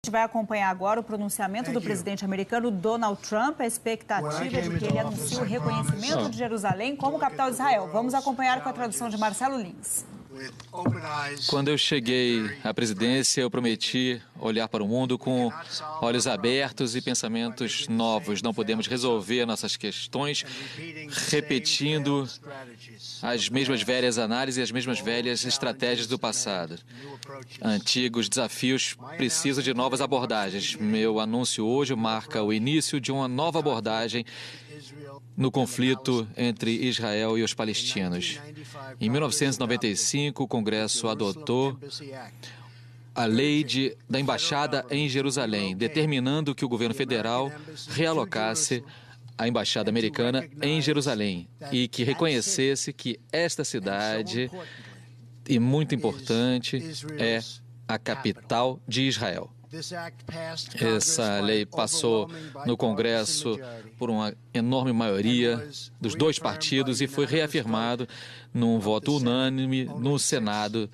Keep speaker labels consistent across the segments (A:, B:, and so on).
A: gente vai acompanhar agora o pronunciamento do presidente americano Donald Trump, a expectativa de que ele anuncie o reconhecimento de Jerusalém como capital de Israel. Vamos acompanhar com a tradução de Marcelo Lins.
B: Quando eu cheguei à presidência, eu prometi olhar para o mundo com olhos abertos e pensamentos novos. Não podemos resolver nossas questões repetindo as mesmas velhas análises e as mesmas velhas estratégias do passado. Antigos desafios precisam de novas abordagens. Meu anúncio hoje marca o início de uma nova abordagem no conflito entre Israel e os palestinos. Em 1995, o Congresso adotou a lei da embaixada em Jerusalém, determinando que o governo federal realocasse a embaixada americana em Jerusalém e que reconhecesse que esta cidade, e muito importante, é a capital de Israel. Essa lei passou no Congresso por uma enorme maioria dos dois partidos e foi reafirmado num voto unânime no Senado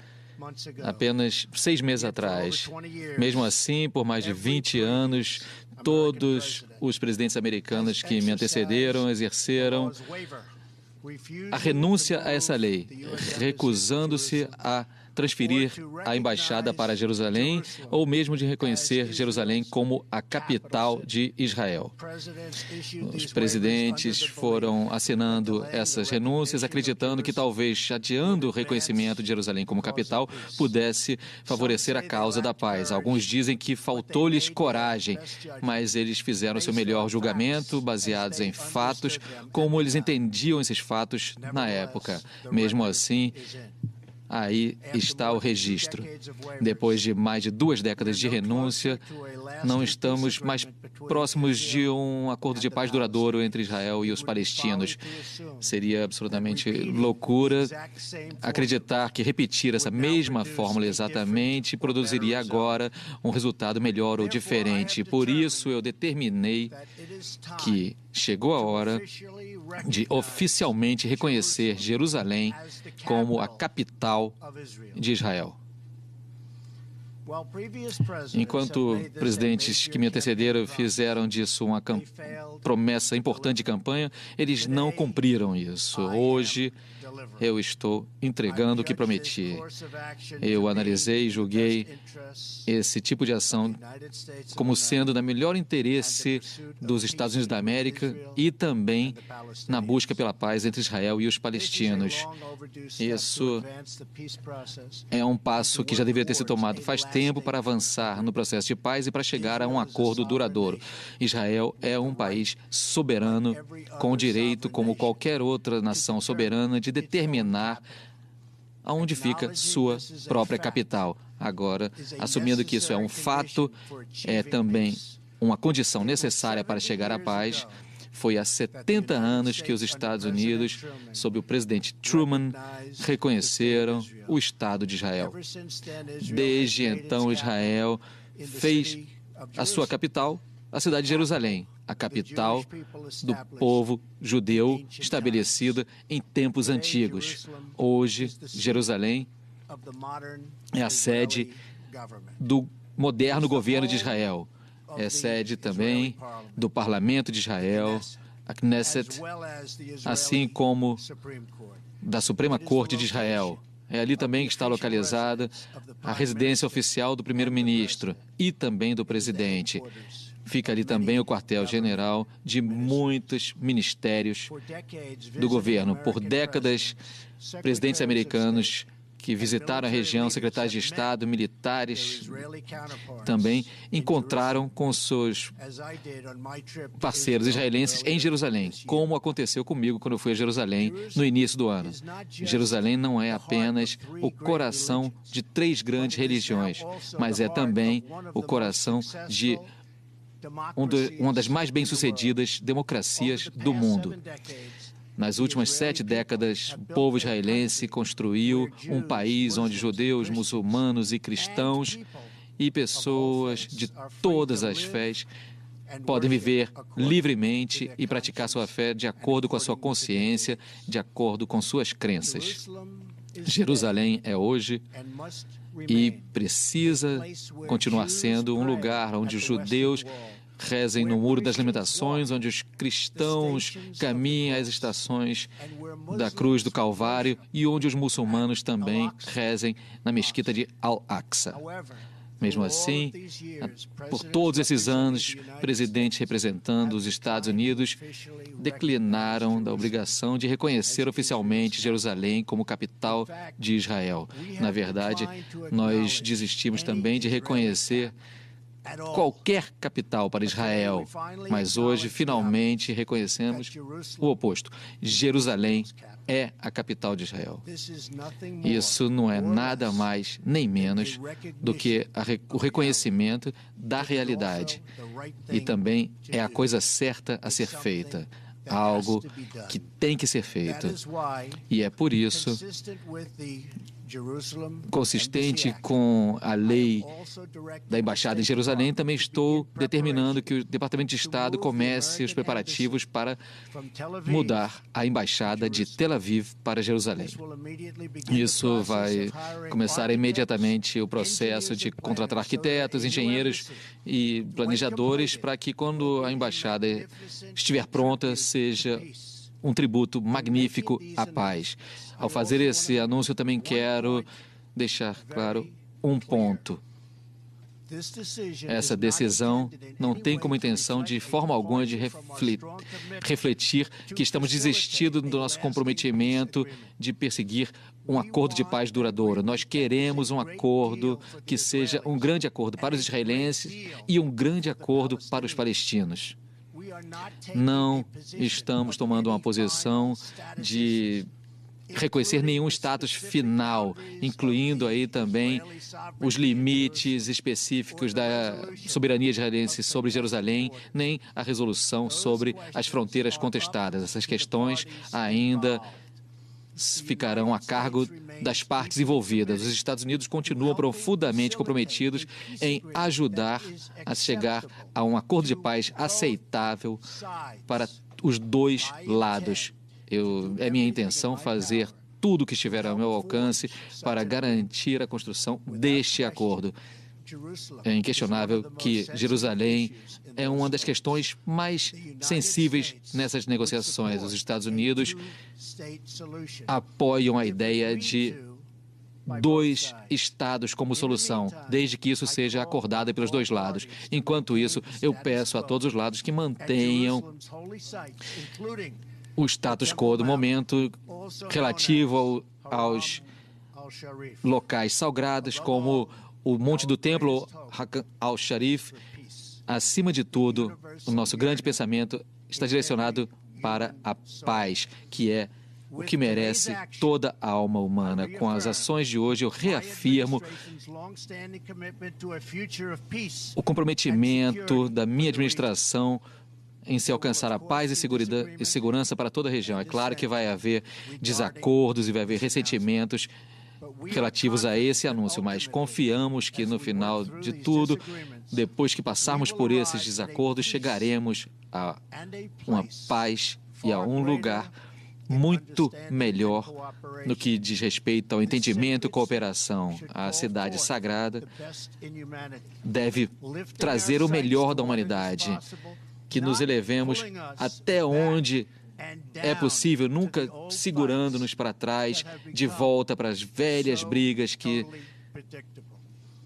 B: apenas 6 meses atrás. Mesmo assim, por mais de 20 anos, todos os presidentes americanos que me antecederam exerceram a renúncia a essa lei, recusando-se a transferir a embaixada para Jerusalém ou mesmo de reconhecer Jerusalém como a capital de Israel. Os presidentes foram assinando essas renúncias, acreditando que talvez adiando o reconhecimento de Jerusalém como capital pudesse favorecer a causa da paz. Alguns dizem que faltou-lhes coragem, mas eles fizeram seu melhor julgamento baseados em fatos, como eles entendiam esses fatos na época. Mesmo assim, aí está o registro. Depois de mais de 2 décadas de renúncia, não estamos mais próximos de um acordo de paz duradouro entre Israel e os palestinos. Seria absolutamente loucura acreditar que repetir essa mesma fórmula exatamente produziria agora um resultado melhor ou diferente. Por isso, eu determinei que chegou a hora de oficialmente reconhecer Jerusalém como a capital de Israel. Enquanto presidentes que me antecederam fizeram disso uma promessa importante de campanha, eles não cumpriram isso. Hoje, eu estou entregando o que prometi. Eu analisei e julguei esse tipo de ação como sendo no melhor interesse dos Estados Unidos da América e também na busca pela paz entre Israel e os palestinos. Isso é um passo que já deveria ter sido tomado faz tempo para avançar no processo de paz e para chegar a um acordo duradouro. Israel é um país soberano, com direito, como qualquer outra nação soberana, de determinar aonde fica sua própria capital. Agora, assumindo que isso é um fato, é também uma condição necessária para chegar à paz. Foi há 70 anos que os Estados Unidos, sob o presidente Truman, reconheceram o Estado de Israel. Desde então, Israel fez a sua capital a cidade de Jerusalém, a capital do povo judeu estabelecida em tempos antigos. Hoje, Jerusalém é a sede do moderno governo de Israel. É sede também do Parlamento de Israel, a Knesset, assim como da Suprema Corte de Israel. É ali também que está localizada a residência oficial do primeiro-ministro e também do presidente. Fica ali também o quartel-general de muitos ministérios do governo. Por décadas, presidentes americanos que visitaram a região, secretários de Estado, militares, também encontraram com seus parceiros israelenses em Jerusalém, como aconteceu comigo quando eu fui a Jerusalém no início do ano. Jerusalém não é apenas o coração de 3 grandes religiões, mas é também o coração de uma das mais bem-sucedidas democracias do mundo. Nas últimas 7 décadas, o povo israelense construiu um país onde judeus, muçulmanos e cristãos e pessoas de todas as fés podem viver livremente e praticar sua fé de acordo com a sua consciência, de acordo com suas crenças. Jerusalém é hoje e precisa continuar sendo um lugar onde os judeus rezem no Muro das Lamentações, onde os cristãos caminhem às estações da Cruz do Calvário e onde os muçulmanos também rezem na mesquita de Al-Aqsa. Mesmo assim, por todos esses anos, presidentes representando os Estados Unidos declinaram da obrigação de reconhecer oficialmente Jerusalém como capital de Israel. Na verdade, nós desistimos também de reconhecer qualquer capital para Israel, mas hoje, finalmente, reconhecemos o oposto. Jerusalém é a capital de Israel. Isso não é nada mais nem menos do que o reconhecimento da realidade. E também é a coisa certa a ser feita, algo que tem que ser feito. E é por isso, consistente com a lei da Embaixada em Jerusalém, também estou determinando que o Departamento de Estado comece os preparativos para mudar a Embaixada de Tel Aviv para Jerusalém. Isso vai começar imediatamente o processo de contratar arquitetos, engenheiros e planejadores para que, quando a Embaixada estiver pronta, seja um tributo magnífico à paz. Ao fazer esse anúncio, eu também quero deixar claro um ponto. Essa decisão não tem como intenção, de forma alguma, de refletir que estamos desistindo do nosso comprometimento de perseguir um acordo de paz duradouro. Nós queremos um acordo que seja um grande acordo para os israelenses e um grande acordo para os palestinos. Não estamos tomando uma posição de reconhecer nenhum status final, incluindo aí também os limites específicos da soberania israelense sobre Jerusalém, nem a resolução sobre as fronteiras contestadas. Essas questões ainda ficarão a cargo das partes envolvidas. Os Estados Unidos continuam profundamente comprometidos em ajudar a chegar a um acordo de paz aceitável para os dois lados. É minha intenção fazer tudo o que estiver ao meu alcance para garantir a construção deste acordo. É inquestionável que Jerusalém é uma das questões mais sensíveis nessas negociações. Os Estados Unidos apoiam a ideia de dois estados como solução, desde que isso seja acordado pelos dois lados. Enquanto isso, eu peço a todos os lados que mantenham o status quo do momento relativo aos locais sagrados, como o Monte do Templo al-Sharif. Acima de tudo, o nosso grande pensamento está direcionado para a paz, que é o que merece toda a alma humana. Com as ações de hoje, eu reafirmo o comprometimento da minha administração em se alcançar a paz e segurança para toda a região. É claro que vai haver desacordos e vai haver ressentimentos relativos a esse anúncio, mas confiamos que no final de tudo, depois que passarmos por esses desacordos, chegaremos a uma paz e a um lugar muito melhor no que diz respeito ao entendimento e cooperação. A cidade sagrada deve trazer o melhor da humanidade, que nos elevemos até onde é possível, nunca segurando-nos para trás, de volta para as velhas brigas que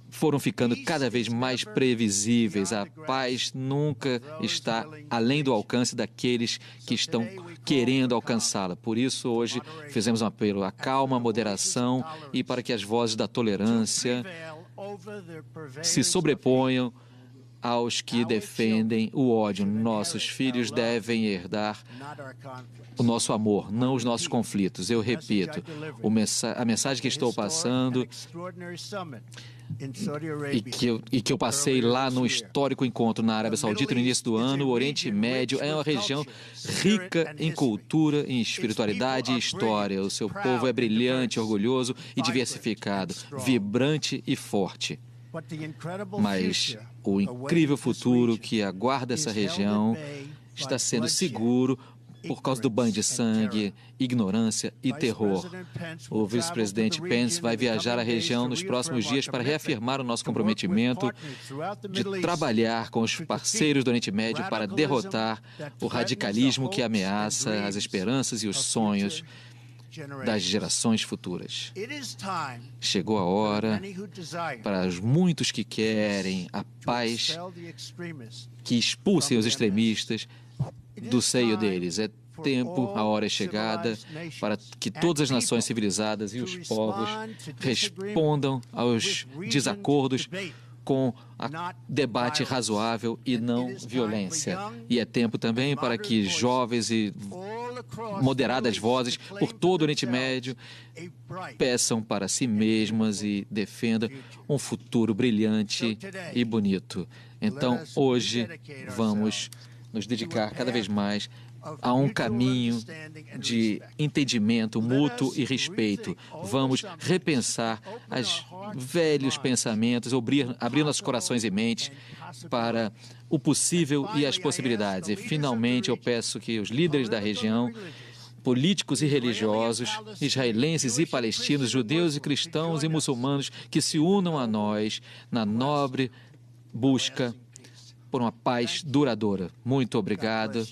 B: foram ficando cada vez mais previsíveis. A paz nunca está além do alcance daqueles que estão querendo alcançá-la. Por isso, hoje, fizemos um apelo à calma, à moderação e para que as vozes da tolerância se sobreponham aos que defendem o ódio. Nossos filhos devem herdar o nosso amor, não os nossos conflitos. Eu repito, a mensagem que estou passando e que eu passei lá no histórico encontro na Arábia Saudita no início do ano. O Oriente Médio é uma região rica em cultura, em espiritualidade e história. O seu povo é brilhante, orgulhoso e diversificado, vibrante e forte. Mas o incrível futuro que aguarda essa região está sendo seguro por causa do banho de sangue, ignorância e terror. O vice-presidente Pence vai viajar à região nos próximos dias para reafirmar o nosso comprometimento de trabalhar com os parceiros do Oriente Médio para derrotar o radicalismo que ameaça as esperanças e os sonhos das gerações futuras. Chegou a hora para os muitos que querem a paz que expulsem os extremistas do seio deles. É tempo, a hora é chegada para que todas as nações civilizadas e os povos respondam aos desacordos com debate razoável e não violência. E é tempo também para que jovens e moderadas vozes por todo o Oriente Médio peçam para si mesmas e defendam um futuro brilhante e bonito. Então, hoje, vamos nos dedicar cada vez mais a um caminho de entendimento mútuo e respeito. Vamos repensar os velhos pensamentos, abrir nossos corações e mentes para o possível e as possibilidades. E, finalmente, eu peço que os líderes da região, políticos e religiosos, israelenses e palestinos, judeus e cristãos e muçulmanos, que se unam a nós na nobre busca por uma paz duradoura. Muito obrigado.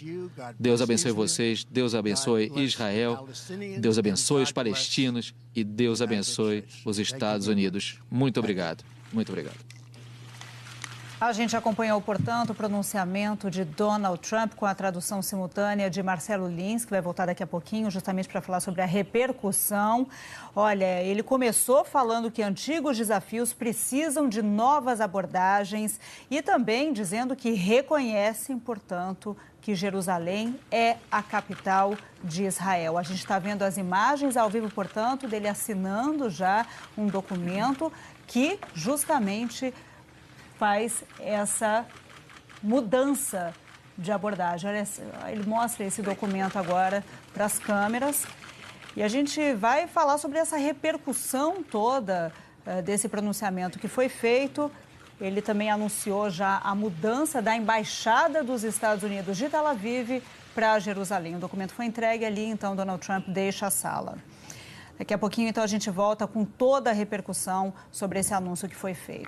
B: Deus abençoe vocês, Deus abençoe Israel, Deus abençoe os palestinos e Deus abençoe os Estados Unidos. Muito obrigado. Muito obrigado.
A: A gente acompanhou, portanto, o pronunciamento de Donald Trump com a tradução simultânea de Marcelo Lins, que vai voltar daqui a pouquinho, justamente para falar sobre a repercussão. Olha, ele começou falando que antigos desafios precisam de novas abordagens e também dizendo que reconhecem, portanto, que Jerusalém é a capital de Israel. A gente está vendo as imagens ao vivo, portanto, dele assinando já um documento que justamente faz essa mudança de abordagem. Olha, ele mostra esse documento agora para as câmeras e a gente vai falar sobre essa repercussão toda desse pronunciamento que foi feito. Ele também anunciou já a mudança da Embaixada dos Estados Unidos de Tel Aviv para Jerusalém. O documento foi entregue ali, então Donald Trump deixa a sala. Daqui a pouquinho, então, a gente volta com toda a repercussão sobre esse anúncio que foi feito.